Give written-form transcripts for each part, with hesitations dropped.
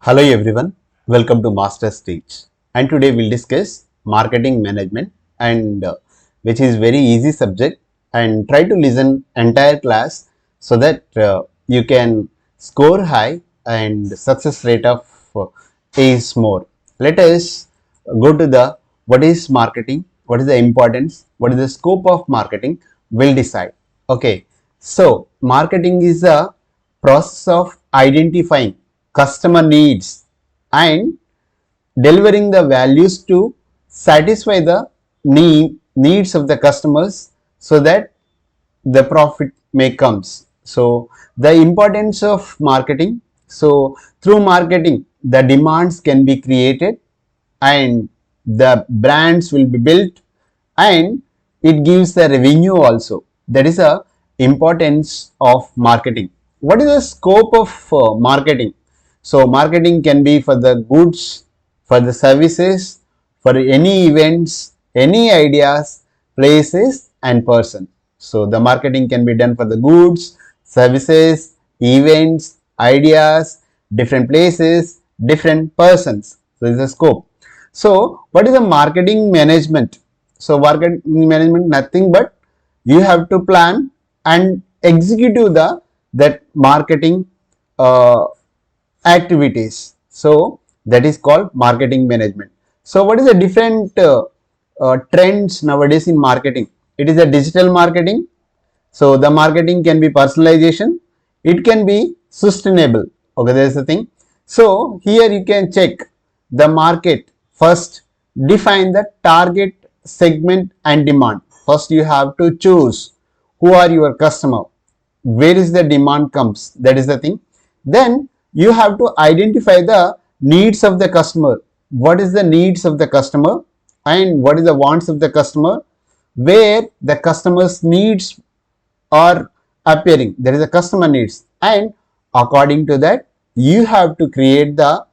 Hello everyone, welcome to MastersTeach, and today we'll discuss marketing management and which is very easy subject, and try to listen entire class so that you can score high and success rate of is more. Let us go to the what is marketing, what is the importance, what is the scope of marketing, will decide. Okay, so marketing is a process of identifying customer needs and delivering the values to satisfy the needs of the customers so that the profit may comes. So the importance of marketing, so through marketing the demands can be created and the brands will be built, and it gives the revenue also. That is a importance of marketing. What is the scope of marketing? So marketing can be for the goods, for the services, for any events, any ideas, places and person. So the marketing can be done for the goods, services, events, ideas, different places, different persons. So this is the scope. So what is the marketing management? So marketing management nothing but you have to plan and execute that marketing uh, activities. So that is called marketing management. So what is the different trends nowadays in marketing? It is a digital marketing. So the marketing can be personalization, it can be sustainable. Okay, there is the thing. So here you can check the market. First, define the target segment and demand. First, you have to choose who are your customer, where is the demand comes. That is the thing. Then you have to identify the needs of the customer. What is the needs of the customer and what is the wants of the customer, where the customer's needs are appearing, there is a customer needs, and according to that you have to create the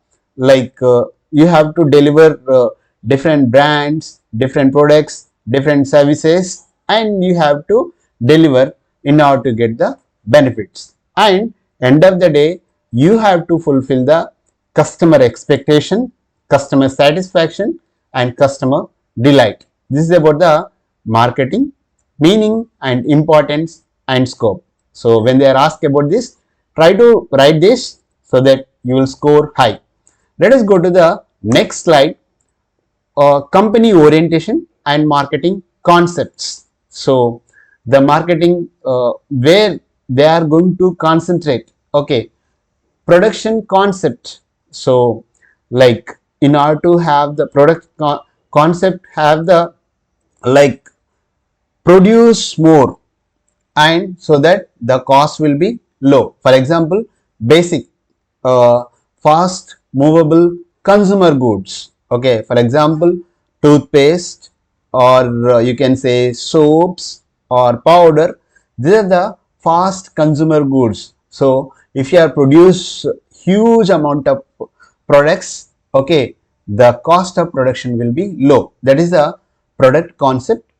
you have to deliver different brands, different products, different services, and you have to deliver in order to get the benefits. And end of the day you have to fulfill the customer expectation, customer satisfaction and customer delight. This is about the marketing meaning and importance and scope. So when they are asked about this, try to write this so that you will score high. Let us go to the next slide. Company orientation and marketing concepts. So the marketing where they are going to concentrate. Okay, production concept. So like in order to have the product concept, have the like produce more, and so that the cost will be low. For example, basic fast movable consumer goods. Okay, for example, toothpaste, or you can say soaps or powder. These are the fast consumer goods. So if you are produce huge amount of products, okay, the cost of production will be low. That is the product concept.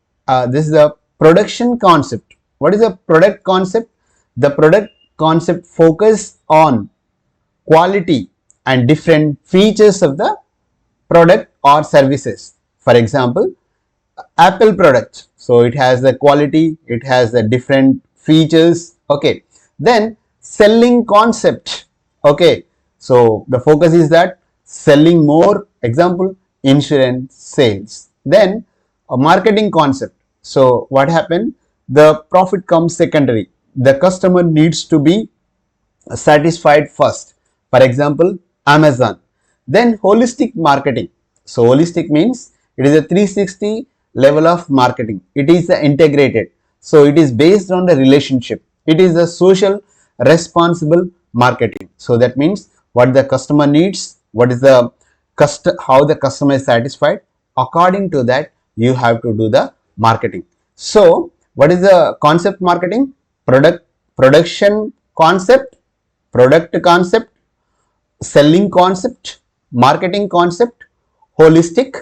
This is the production concept. What is the product concept? The product concept focus on quality and different features of the product or services. For example, Apple product. So it has the quality, it has the different features. Okay. Then selling concept. Okay. So the focus is that selling more. Example, insurance sales. Then a marketing concept. So what happened? The profit comes secondary. The customer needs to be satisfied first. For example, Amazon. Then holistic marketing. So holistic means it is a 360 level of marketing. It is integrated. So it is based on the relationship. It is a social responsible marketing. So that means what the customer needs, what is the how the customer is satisfied. According to that, you have to do the marketing. So what is the concept marketing? Production concept, product concept, selling concept, marketing concept, holistic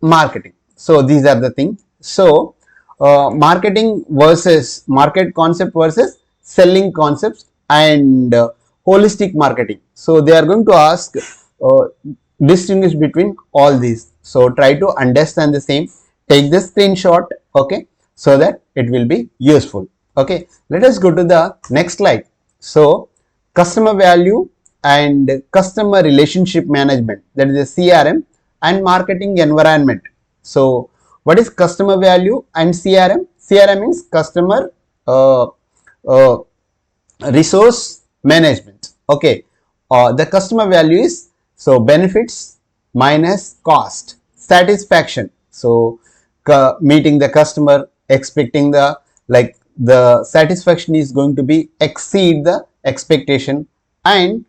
marketing. So these are the things. So marketing versus market concept versus selling concepts and holistic marketing. So they are going to ask distinguish between all these. So try to understand the same, take the screenshot, okay, so that it will be useful. Okay, let us go to the next slide. So customer value and customer relationship management, that is a CRM, and marketing environment. So what is customer value and CRM? CRM means customer uh, resource management. Okay, the customer value is, so benefits minus cost, satisfaction. So meeting the customer, expecting the, like, the satisfaction is going to be exceed the expectation. And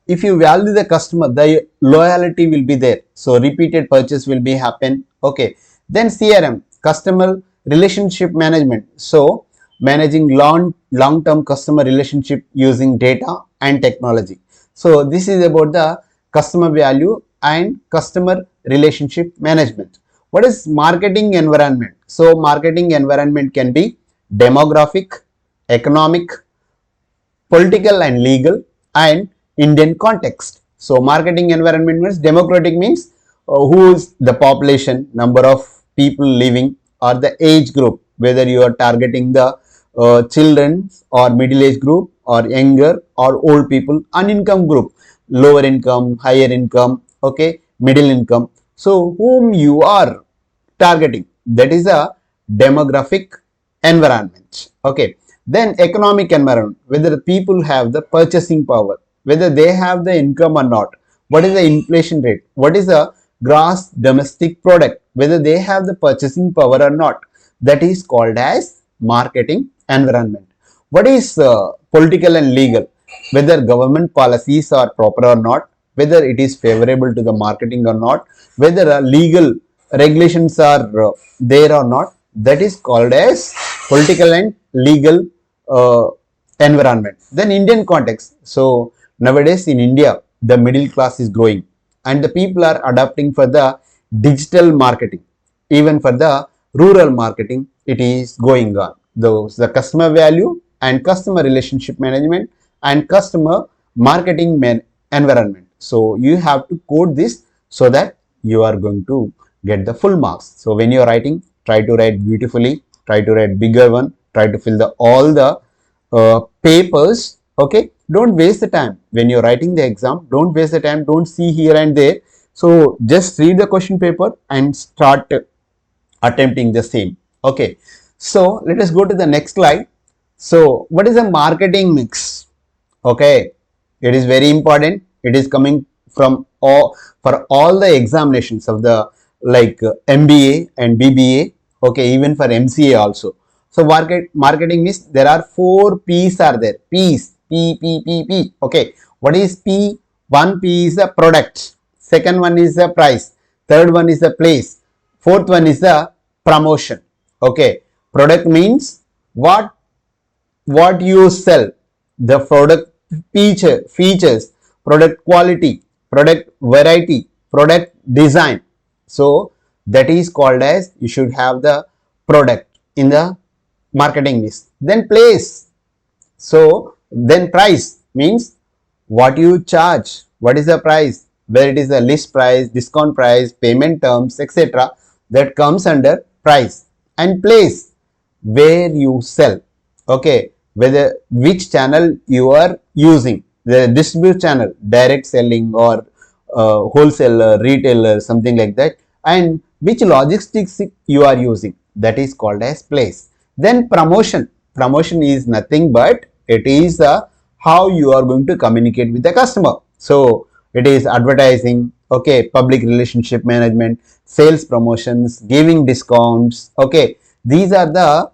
if you value the customer, the loyalty will be there, so repeated purchase will be happen. Okay, then CRM, customer relationship management. So managing long term customer relationship using data and technology. So this is about the customer value and customer relationship management. What is marketing environment? So marketing environment can be demographic, economic, political and legal, and Indian context. So marketing environment means democratic means who is the population, number of people living, or the age group, whether you are targeting the children or middle age group, or younger or old people, unincome group, lower income, higher income, okay, middle income. So whom you are targeting, that is a demographic environment. Okay, then economic environment, whether the people have the purchasing power, whether they have the income or not, what is the inflation rate, what is the gross domestic product, whether they have the purchasing power or not, that is called as marketing environment. What is political and legal, whether government policies are proper or not, whether it is favorable to the marketing or not, whether legal regulations are there or not, that is called as political and legal uh, environment. Then Indian context. So nowadays in India, the middle class is growing and the people are adapting for the digital marketing. Even for the rural marketing, it is going on. Those the customer value and customer relationship management and customer marketing environment. So you have to code this so that you are going to get the full marks. So when you are writing, try to write beautifully, try to write bigger one, try to fill the all the papers. Okay, don't waste the time when you're writing the exam. Don't waste the time, don't see here and there. So just read the question paper and start attempting the same. Okay, so let us go to the next slide. So what is a marketing mix? Okay, it is very important. It is coming from all, for all the examinations of the, like MBA and BBA. Okay, even for MCA also. So marketing means there are 4 P's are there. P's, P. Okay, what is P? One P is the product. Second one is the price. Third one is the place. Fourth one is the promotion. Okay, product means what you sell, the product features, product quality, product variety, product design. So that is called as, you should have the product in the marketing list. Then place. So then price means what you charge, what is the price, where it is a list price, discount price, payment terms, etc. That comes under price. And place, where you sell. Okay, whether which channel you are using, the distribute channel, direct selling, or wholesaler, retailer, something like that, and which logistics you are using, that is called as place. Then promotion. Promotion is nothing but it is how you are going to communicate with the customer. So it is advertising, okay, public relationship management, sales promotions, giving discounts. Okay, these are the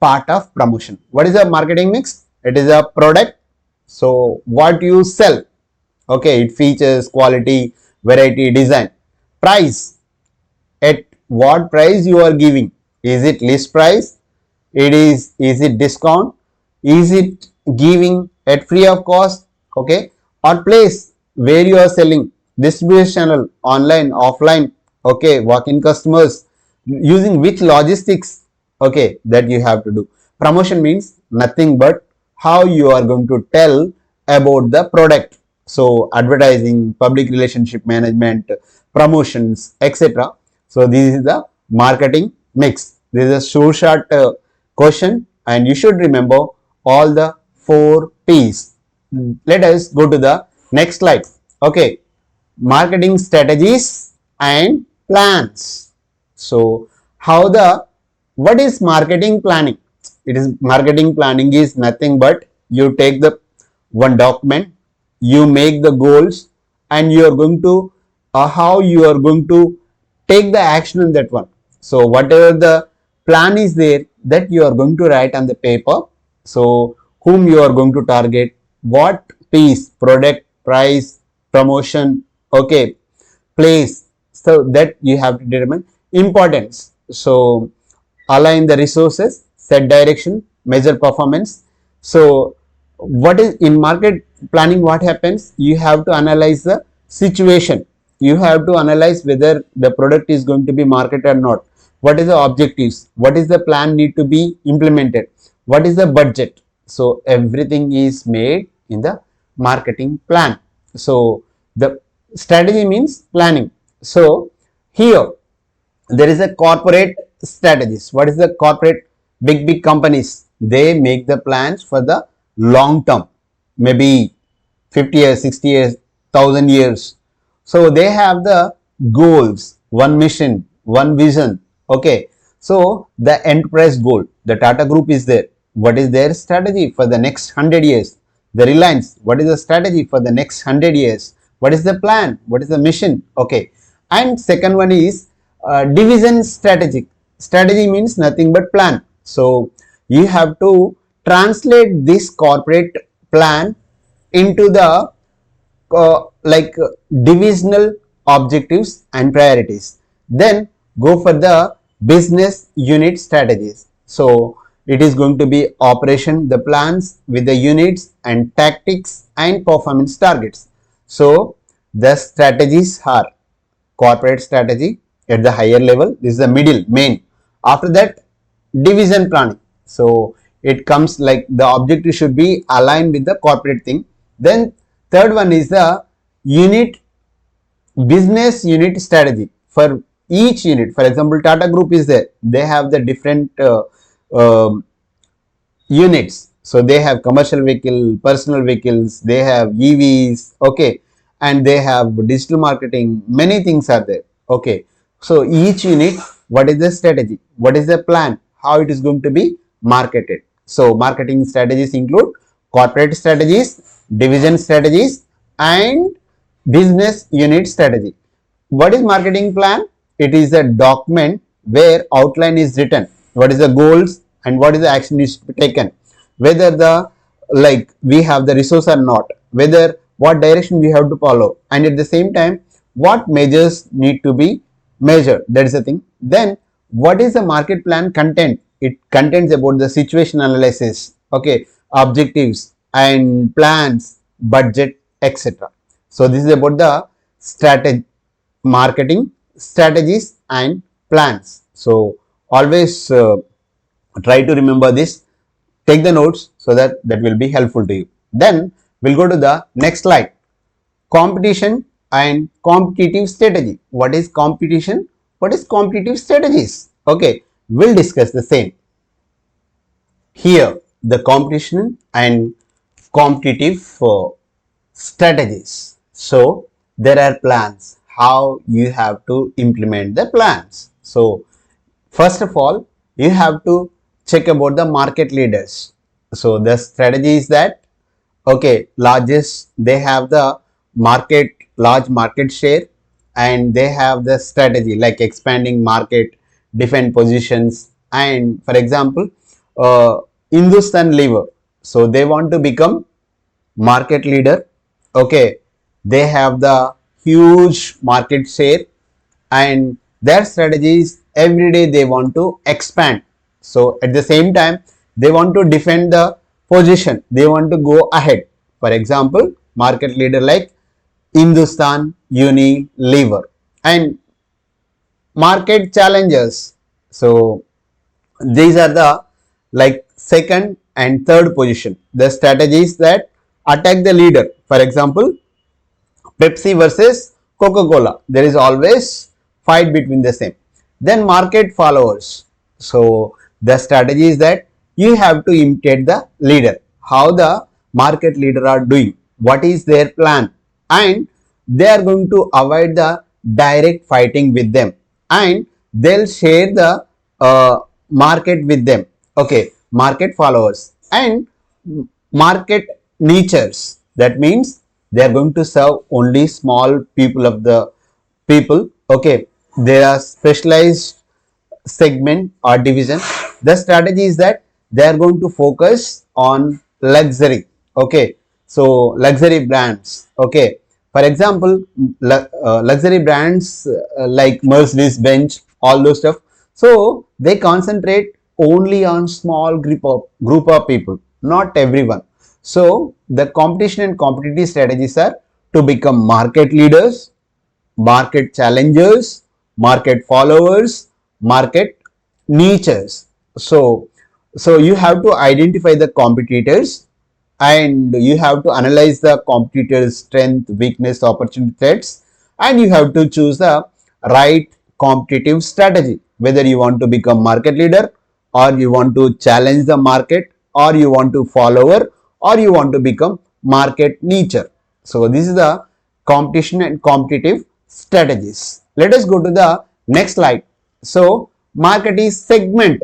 part of promotion. What is a marketing mix? It is a product. So what you sell, okay, it features, quality, variety, design. Price, at what price you are giving, is it list price, is it discount, is it giving at free of cost, okay, or place, where you are selling, distribution channel, online, offline, okay, walk-in customers, using which logistics, okay, that you have to do. Promotion means nothing but how you are going to tell about the product. So advertising, public relationship management, promotions, etc. So this is the marketing mix. This is a short question, and you should remember all the 4 P's. Let us go to the next slide. Okay, marketing strategies and plans. So how the, what is marketing planning? It is, marketing planning is nothing but you take the one document, you make the goals, and you are going to how you are going to take the action in that one. So whatever the plan is there, that you are going to write on the paper. So whom you are going to target, what piece, product, price, promotion, okay, place, so that you have to determine importance. So align the resources, set direction, measure performance. So what is in market planning, what happens, you have to analyze the situation, you have to analyze whether the product is going to be marketed or not, what is the objectives, what is the plan need to be implemented, what is the budget. So everything is made in the marketing plan. So the strategy means planning. So here there is a corporate strategies. What is the corporate? Big companies, they make the plans for the long term, maybe 50 years, 60 years, 1,000 years. So they have the goals, one mission, one vision. Okay, so the enterprise goal, the Tata Group is there. What is their strategy for the next 100 years? The Reliance, what is the strategy for the next 100 years? What is the plan? What is the mission? Okay, and second one is division strategic. Strategy means nothing but plan. So you have to translate this corporate plan into the divisional objectives and priorities. Then go for the business unit strategies. So it is going to be operation, the plans with the units and tactics and performance targets. So the strategies are corporate strategy at the higher level. This is the middle main. After that, division planning. So it comes like the objective should be aligned with the corporate thing. Then third one is the unit, business unit strategy for each unit. For example, Tata Group is there, they have the different units. So they have commercial vehicle, personal vehicles, they have EVs, okay, and they have digital marketing, many things are there. Okay, so each unit, what is the strategy, what is the plan, how it is going to be marketed. So marketing strategies include corporate strategies, division strategies, and business unit strategy. What is marketing plan? It is a document where outline is written, what is the goals and what is the action is taken, whether the we have the resource or not, whether what direction we have to follow, and at the same time what measures need to be measured. That is the thing. Then what is the market plan content? It contains about the situation analysis, okay, objectives and plans, budget, etc. So this is about the strategy, marketing strategies and plans. So always try to remember this, take the notes, so that will be helpful to you. Then we'll go to the next slide. Competition and competitive strategy. What is competition? What is competitive strategies? Okay, we'll discuss the same. Here the competition and competitive strategies. So there are plans, how you have to implement the plans. So first of all, you have to check about the market leaders. So the strategy is that, okay, largest, they have the market, large market share, and they have the strategy like expanding market, defend positions. And for example, Hindustan Lever, so they want to become market leader. Okay, they have the huge market share, and their strategy is every day they want to expand. So at the same time they want to defend the position, they want to go ahead. For example, market leader like Hindustan Unilever. And market challengers, so these are the second and third position. The strategies that attack the leader. For example, Pepsi versus Coca-Cola. There is always fight between the same. Then market followers. So the strategy is that you have to imitate the leader. How the market leader are doing. What is their plan? And they are going to avoid the direct fighting with them. And they'll share the market with them. Okay, market followers and market niches. That means they are going to serve only small people of the people. Okay, they are specialized segment or division. The strategy is that they are going to focus on luxury. Okay, so luxury brands. Okay, for example, luxury brands like Mercedes Benz, all those stuff. So they concentrate only on small group of people, not everyone. So the competition and competitive strategies are to become market leaders, market challengers, market followers, market niches. So you have to identify the competitors and you have to analyze the competitor's strength, weakness, opportunity threats, and you have to choose the right competitive strategy. Whether you want to become market leader or you want to challenge the market or you want to follower or you want to become market niche. So this is the competition and competitive strategies. Let us go to the next slide. So market is segment.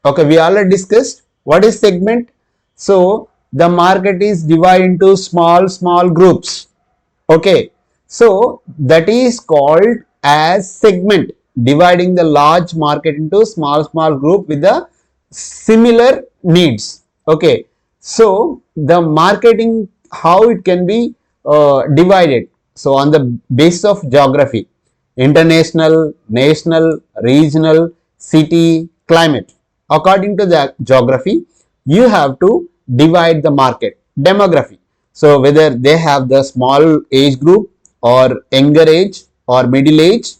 Okay, we already discussed what is segment. So the market is divided into small groups. Okay, so that is called as segment, dividing the large market into small group with the similar needs. Okay, so the marketing, how it can be divided. So on the basis of geography, international, national, regional, city, climate. According to the geography, you have to divide the market. Demography, so whether they have the small age group or younger age or middle age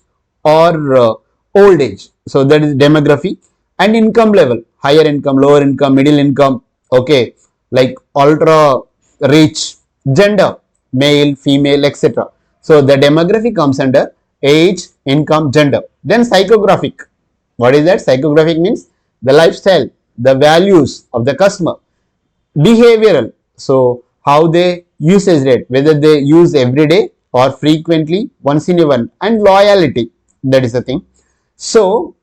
or old age. So that is demography. And income level, higher income, lower income, middle income. Okay, like ultra rich, gender, male, female, etc. So the demography comes under age, income, gender. Then psychographic. What is that? Psychographic means the lifestyle, the values of the customer. Behavioral, so how they usage rate, whether they use every day or frequently, once in a while. And loyalty, that is the thing. So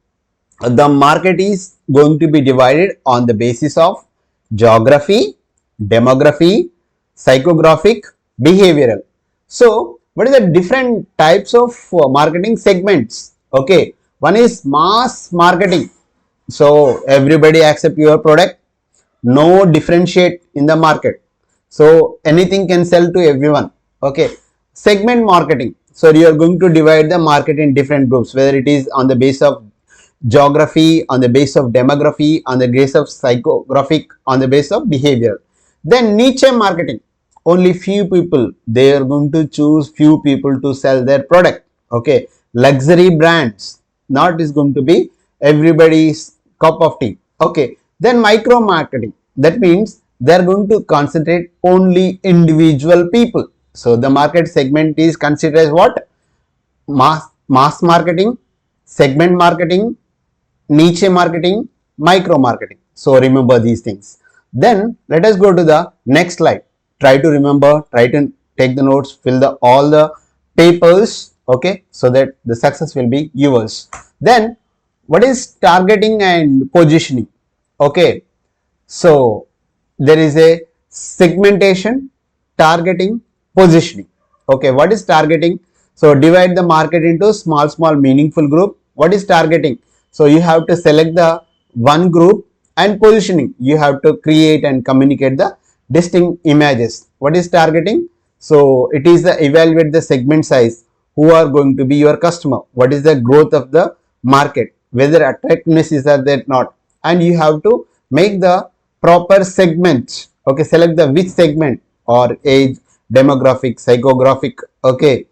the market is going to be divided on the basis of geography, demography, psychographic, behavioral. So what is the different types of marketing segments? Okay, one is mass marketing. So everybody accept your product, no differentiate in the market, so anything can sell to everyone. Okay, segment marketing, so you are going to divide the market in different groups, whether it is on the base of geography, on the base of demography, on the base of psychographic, on the base of behavior. Then niche marketing, only few people, they are going to choose few people to sell their product. Okay, luxury brands, not is going to be everybody's cup of tea. Okay, then micro marketing, that means they are going to concentrate only individual people. So the market segment is considered as what? Mass marketing, segment marketing, niche marketing, micro marketing. So remember these things. Then let us go to the next slide. Try to remember, try to take the notes, fill the all the papers, okay, so that the success will be yours. Then what is targeting and positioning? Okay, so there is a segmentation, targeting, positioning. Okay, what is targeting? So divide the market into small meaningful group. What is targeting? So you have to select the one group. And positioning, you have to create and communicate the distinct images. What is targeting? So it is the evaluate the segment size, who are going to be your customer, what is the growth of the market, whether attractiveness is there or not, and you have to make the proper segment. Okay, select the which segment, or age, demographic, psychographic, okay,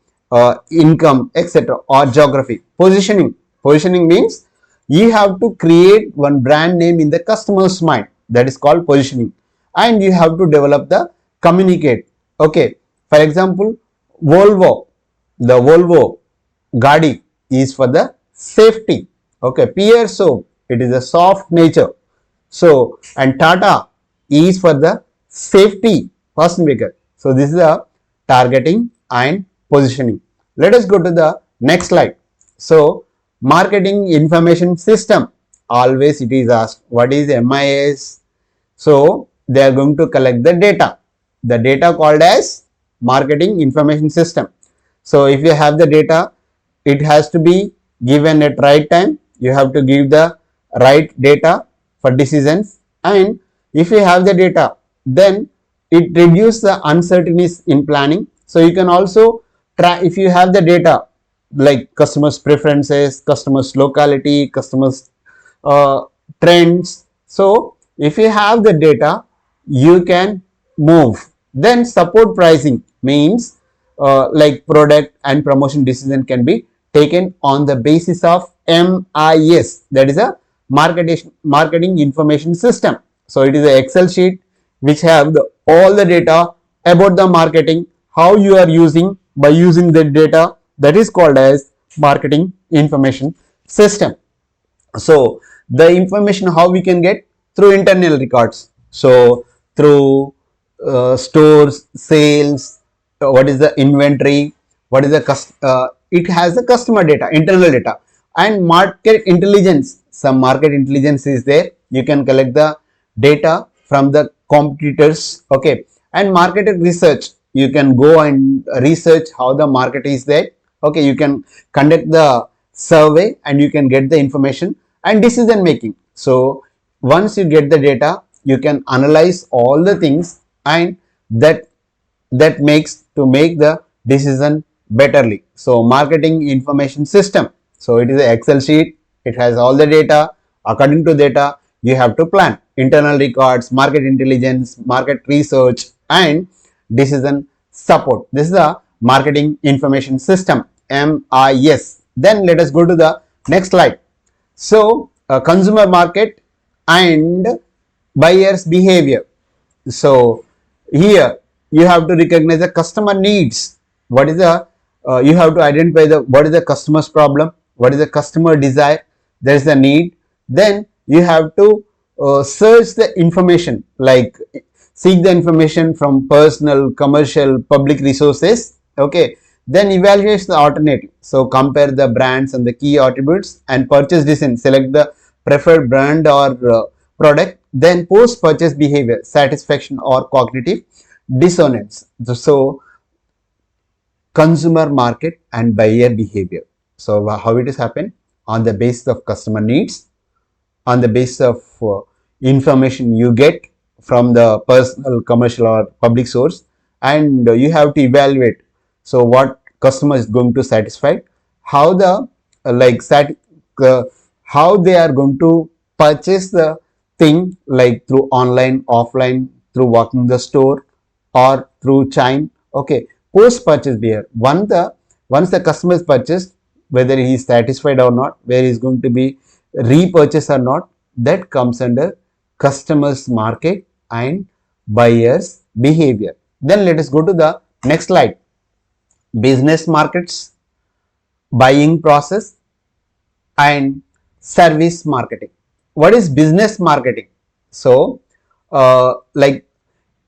income, etc., or geography. Positioning means you have to create one brand name in the customer's mind. that is called positioning. And you have to develop the communicate. Okay, for example, Volvo, the Volvo Gadi is for the safety. Okay, Pier soap, it is a soft nature. So, and Tata is for the safety first maker. So, this is the targeting and positioning. Let us go to the next slide. So, marketing information system. Always it is asked, what is MIS? So, they are going to collect the data called as marketing information system. So, if you have the data, it has to be given at right time. You have to give the right data for decisions, and if you have the data, then it reduces the uncertainties in planning. So you can also try, if you have the data like customers preferences, customers locality, customers uh, trends. So if you have the data, you can move. Then support pricing means like product and promotion decision can be taken on the basis of MIS, that is a marketing information system. So it is an Excel sheet which have all the data about the marketing, how you are using, by using the data, that is called as marketing information system. So the information how we can get through internal records. So through stores, sales, what is the inventory, what is the it has the customer data, internal data, and market intelligence. Some market intelligence is there. You can collect the data from the competitors. Okay, and market research. You can go and research how the market is there. Okay, you can conduct the survey and you can get the information. And decision making. So once you get the data, you can analyze all the things, and that makes to make the decision betterly. So marketing information system. So it is an Excel sheet. It has all the data. According to data, you have to plan internal records, market intelligence, market research, and decision support. This is the marketing information system, MIS. Then let us go to the next slide. So consumer market and buyer's behavior. So here you have to recognize the customer needs. What is the you have to identify the what is the customer's problem, what is the customer desire, there is the need. Then you have to search the information, like seek the information from personal, commercial, public resources. Okay, then evaluate the alternative. So compare the brands and the key attributes and purchase decision. Select the preferred brand or product. Then post purchase behavior, satisfaction or cognitive dissonance. So consumer market and buyer behavior. So how it is happen? On the basis of customer needs, on the basis of information you get from the personal, commercial or public source, and you have to evaluate. So what customer is going to satisfy, how the uh, how they are going to purchase the thing, like through online, offline, through walking the store or through chain. Okay, post purchase behavior. Once the customer is purchased, whether he is satisfied or not, where he is going to be repurchase or not, that comes under customers market and buyers behavior. Then let us go to the next slide. Business markets, buying process, and service marketing. What is business marketing? So like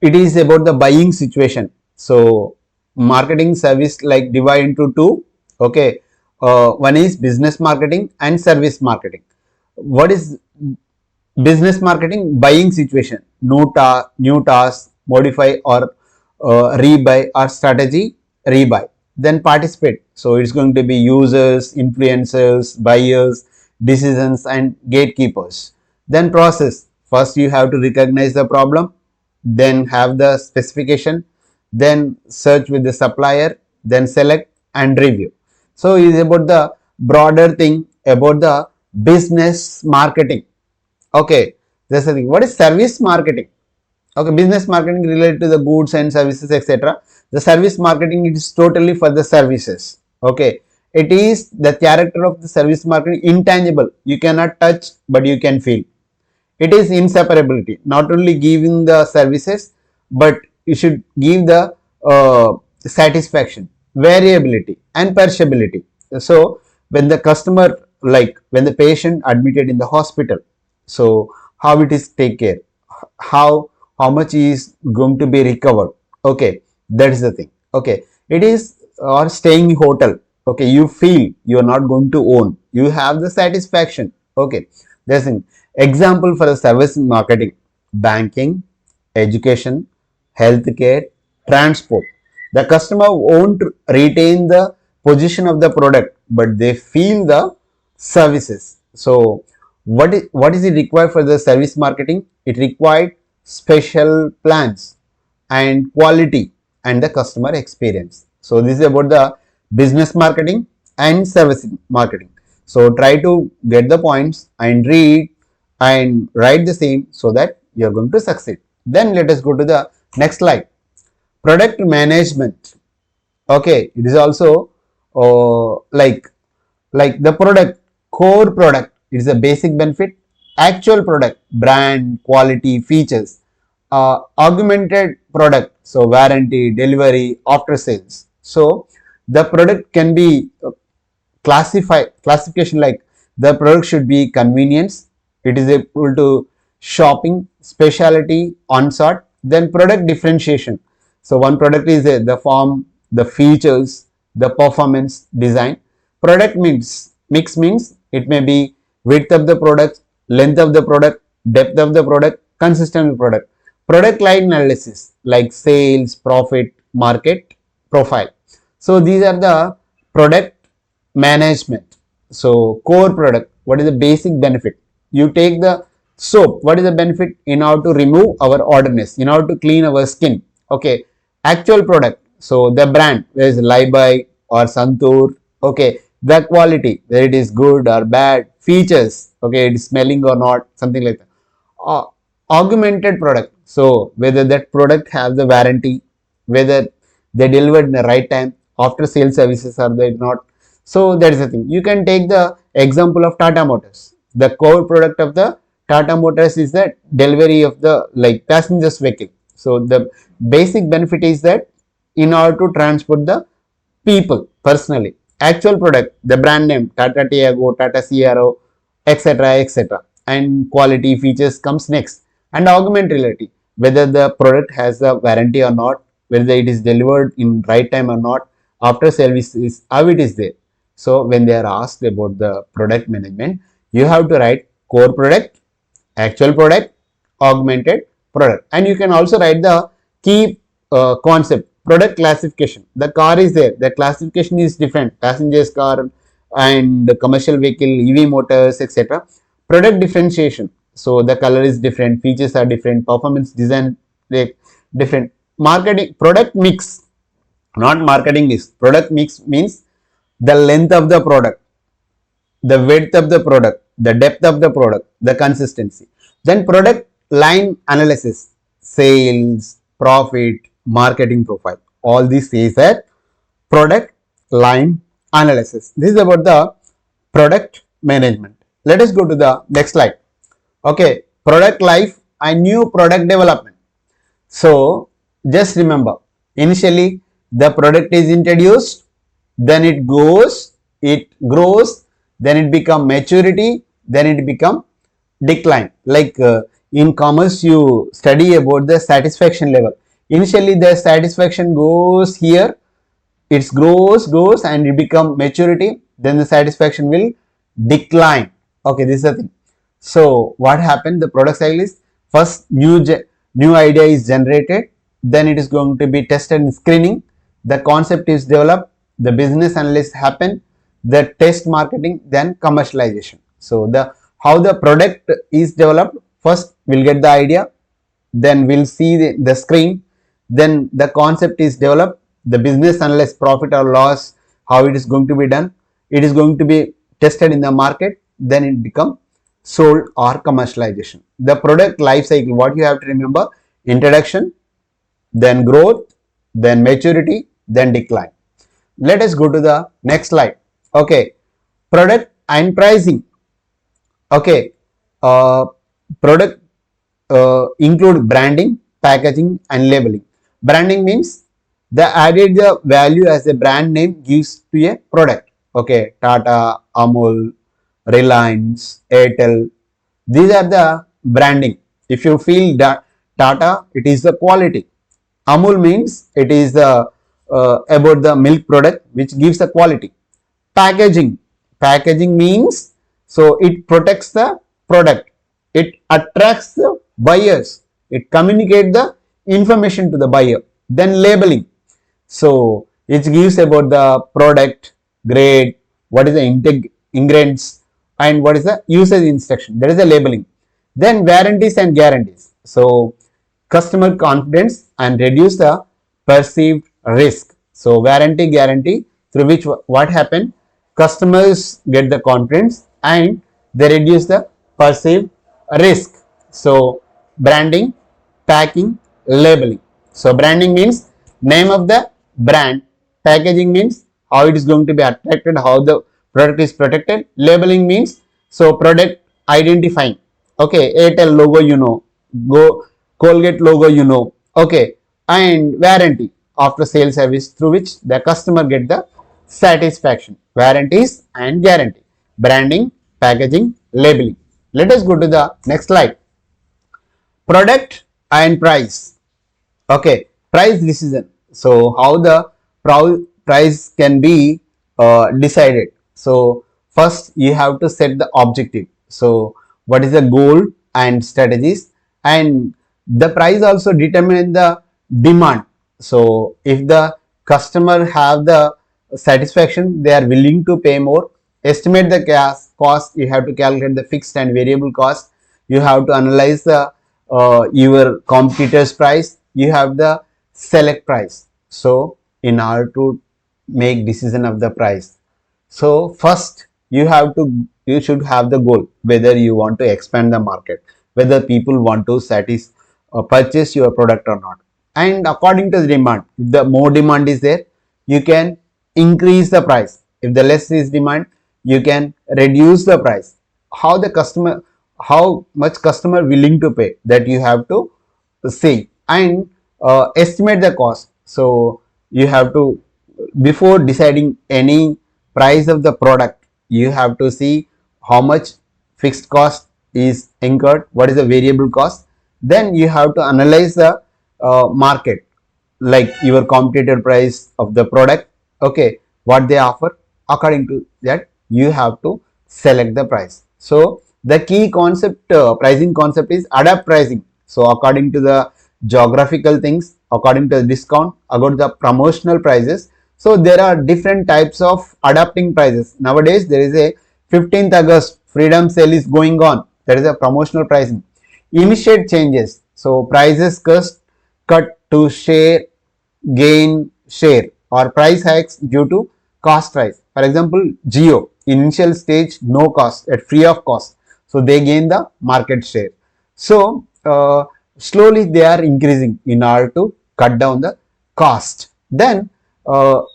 it is about the buying situation. So marketing service like divide into two. Okay, one is business marketing and service marketing. What is business marketing? Buying situation, new task, modify or rebuy, or strategy rebuy. Then participate. So it's going to be users, influencers, buyers, decisions, and gatekeepers. Then process. First you have to recognize the problem, then have the specification, then search with the supplier, then select and review. So it is about the broader thing about the business marketing. Okay, that's the thing. What is service marketing? Okay, business marketing related to the goods and services, etc. The service marketing is totally for the services. Okay, it is the character of the service marketing intangible. You cannot touch, but you can feel. it is inseparability. Not only giving the services, but you should give the satisfaction, variability, and perishability. So when the customer, like when the patient admitted in the hospital, so how it is take care, how how much is going to be recovered. Okay, that is the thing. Okay, it is, or staying in hotel. Okay, you feel you are not going to own, you have the satisfaction. Okay, there's an example for the service marketing: banking, education, healthcare, transport. The customer won't retain the position of the product, but they feel the services. So what is it required for the service marketing? It required special plans and quality and the customer experience. So this is about the business marketing and service marketing. So try to get the points and read and write the same so that you are going to succeed. Then let us go to the next slide. Product management. Okay, it is also like the product, core product, it is a basic benefit. Actual product, brand, quality, features. Augmented product, so warranty, delivery, after sales. So the product can be classification, like the product should be convenience, it is equal to shopping, specialty, on-sort. Then product differentiation, so one product is the form, the features, the performance, design. Product mix means it may be width of the product, length of the product, depth of the product, consistent product. Product line analysis, like sales, profit, market profile. So these are the product management. So core product, what is the basic benefit? You take the soap, what is the benefit? In order to remove our odourness, in order to clean our skin. Okay, actual product, so the brand, there is Libai or Santur. Okay, the quality, whether it is good or bad. Features, okay, it is smelling or not, something like that. uh, Augmented product, so whether that product has the warranty, whether they delivered in the right time, after sales services are they not. So that is the thing. You can take the example of Tata Motors. The core product of the Tata Motors is the delivery of the like passengers vehicle. So the basic benefit is that in order to transport the people personally. Actual product, the brand name, Tata Tiago, Tata Sierra, etc., etc., and quality features comes next. And augment reality, whether the product has a warranty or not, whether it is delivered in right time or not, after service is how it is there. So when they are asked about the product management, you have to write core product, actual product, augmented product. And you can also write the key concept, product classification. The car is there, the classification is different, passengers car and the commercial vehicle, EV motors, etc. Product differentiation, so the color is different, features are different, performance, design like different. Marketing, product mix, not marketing mix. Product mix means the length of the product, the width of the product, the depth of the product, the consistency. Then product line analysis, sales, profit, marketing profile. All this is that product line analysis. This is about the product management. Let us go to the next slide. Okay, product life and new product development. So just remember, initially the product is introduced, then it goes, it grows, then it become maturity, then it become decline. Like in commerce, you study about the satisfaction level. Initially, the satisfaction goes here, it grows and it become maturity, then the satisfaction will decline. Okay, this is the thing. So what happened? The product cycle is first new idea is generated, then it is going to be tested in screening, the concept is developed, the business analysis happen, the test marketing, then commercialization. So the how the product is developed, first we'll get the idea, then we'll see the screen, then the concept is developed, the business analysis, profit or loss, how it is going to be done, it is going to be tested in the market, then it become sold or commercialization. The product life cycle, what you have to remember: introduction, then growth, then maturity, then decline. Let us go to the next slide. Okay, product and pricing. Okay, product include branding, packaging, and labeling. Branding means the added the value as a brand name gives to a product. Okay, Tata, Amul, Reliance, Airtel. These are the branding. If you feel that Tata, it is the quality. Amul means it is the about the milk product which gives the quality. Packaging. Packaging means so it protects the product. It attracts the buyers. It communicates the information to the buyer. Then labeling. So it gives about the product, grade, what is the ingredients, and what is the usage instruction. There is a labeling. Then warranties and guarantees. So customer confidence and reduce the perceived risk. So warranty guarantee through which what happened, customers get the confidence and they reduce the perceived risk. So branding, packing, labeling. So branding means name of the brand. Packaging means how it is going to be attracted, how the product is protected. Labeling means so product identifying. Okay, Airtel logo you know, go Colgate logo you know. Okay, and warranty after sale service through which the customer get the satisfaction. Warranties and guarantee. Branding, packaging, labeling. Let us go to the next slide. Product and price. Okay, price decision. So how the price can be decided. So first you have to set the objective. So what is the goal and strategies, and the price also determine the demand. So if the customer have the satisfaction, they are willing to pay more. Estimate the cost. You have to calculate the fixed and variable cost. You have to analyze the your competitor's price. You have the select price. So in order to make decision of the price, so first you should have the goal, whether you want to expand the market, whether people want to purchase your product or not. And according to the demand, if the more demand is there, you can increase the price. If the less is demand, you can reduce the price. How much customer willing to pay, that you have to see. And estimate the cost. So you have to, before deciding any price of the product, you have to see how much fixed cost is incurred, what is the variable cost. Then you have to analyze the market, like your competitor price of the product. Okay, what they offer, according to that you have to select the price. So the key concept, pricing concept is adapt pricing. So according to the geographical things, according to the discount, about the promotional prices. So there are different types of adapting prices. Nowadays there is a 15th August freedom sale is going on. There is a promotional pricing. Initiate changes. So prices cut to gain share, or price hikes due to cost rise. For example, Geo initial stage no cost, at free of cost, so they gain the market share. So slowly they are increasing in order to cut down the cost. Then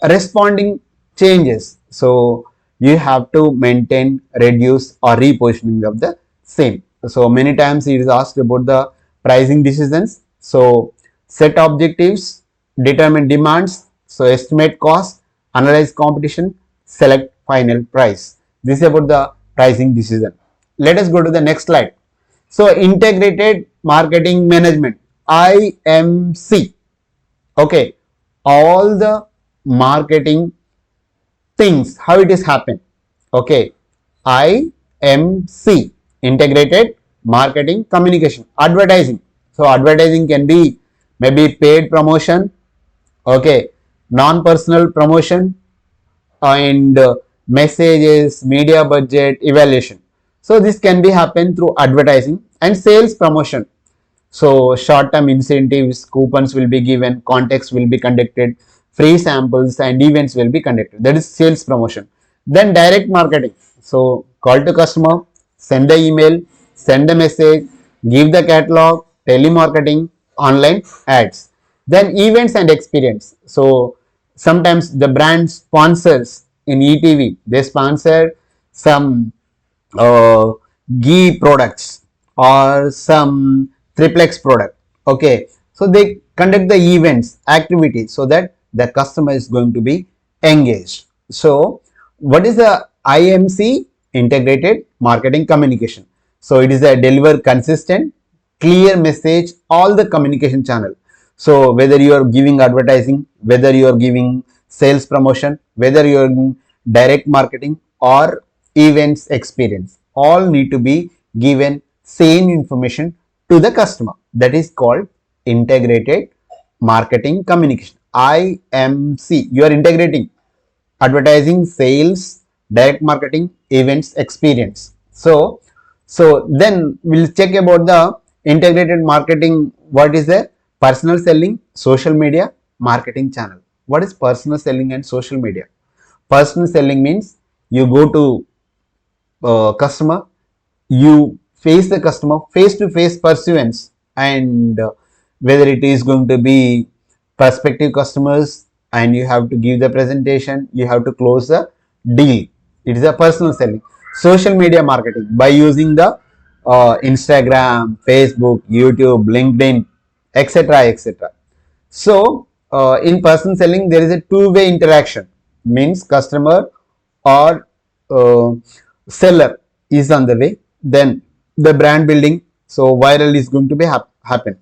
responding changes. So you have to maintain, reduce, or repositioning of the same. So many times it is asked about the pricing decisions. So set objectives, determine demands, so estimate cost, analyze competition, select final price. This is about the pricing decision. Let us go to the next slide. So integrated marketing management, IMC. Okay, all the marketing things, how it is happen. Okay, IMC, integrated marketing communication. Advertising. So advertising can be maybe paid promotion, okay, non-personal promotion, and messages, media budget, evaluation. So this can be happen through advertising. And sales promotion. So short-term incentives, coupons will be given, contests will be conducted, free samples and events will be conducted. That is sales promotion. Then direct marketing. So call to customer, send the email, send the message, give the catalog, telemarketing, online ads. Then events and experience. So sometimes the brand sponsors in ETV, they sponsor some ghee products. or some triplex product. Okay, so they conduct the events, activities, so that the customer is going to be engaged. So what is the IMC? Integrated marketing communication. So it is a deliver consistent, clear message all the communication channel. So whether you are giving advertising, whether you are giving sales promotion, whether you are direct marketing or events experience, all need to be given same information to the customer. That is called integrated marketing communication, IMC. You are integrating advertising, sales, direct marketing, events, experience. So then we'll check about the integrated marketing. What is the personal selling, social media, marketing channel? What is personal selling and social media? Personal selling means you go to customer, you face the customer face to face pursuance, and whether it is going to be prospective customers, and you have to give the presentation, you have to close the deal. It is a personal selling. Social media marketing by using the Instagram, Facebook, YouTube, LinkedIn, etc., etc. So, in person selling, there is a two-way interaction. Means customer or seller is on the way. Then the brand building, so viral is going to be happen.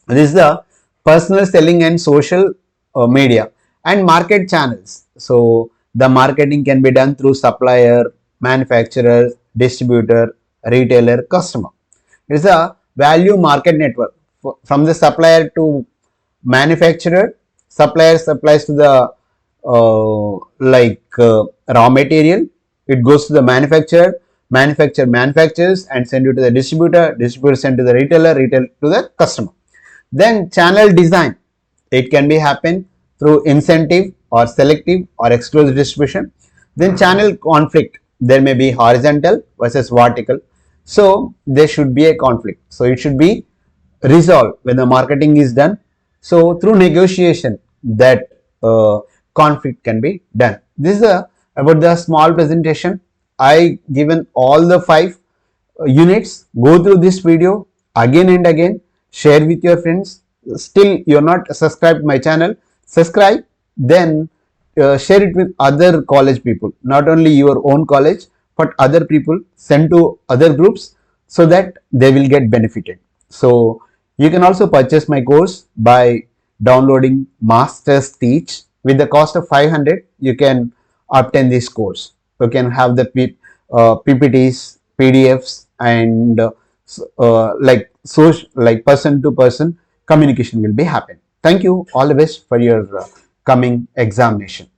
This is the personal selling and social media and market channels. So the marketing can be done through supplier, manufacturer, distributor, retailer, customer. It is a value market network from the supplier to manufacturer. Supplier supplies to the raw material. It goes to the manufacturer. Manufacturer manufactures and send it to the distributor. Distributor send to the retailer. Retail to the customer. Then channel design. It can be happen through incentive or selective or exclusive distribution. Then channel conflict. There may be horizontal versus vertical. So there should be a conflict. So it should be resolved when the marketing is done. So through negotiation, that conflict can be done. This is about the small presentation. I given all the 5 units. Go through this video again and again, share with your friends. Still you're not subscribed my channel, subscribe, then share it with other college people, not only your own college but other people, send to other groups so that they will get benefited. So you can also purchase my course by downloading MastersTeach. With the cost of 500, you can obtain this course. You can have the PPTs, PDFs, and like person to person communication will be happen. Thank you. All the best for your coming examination.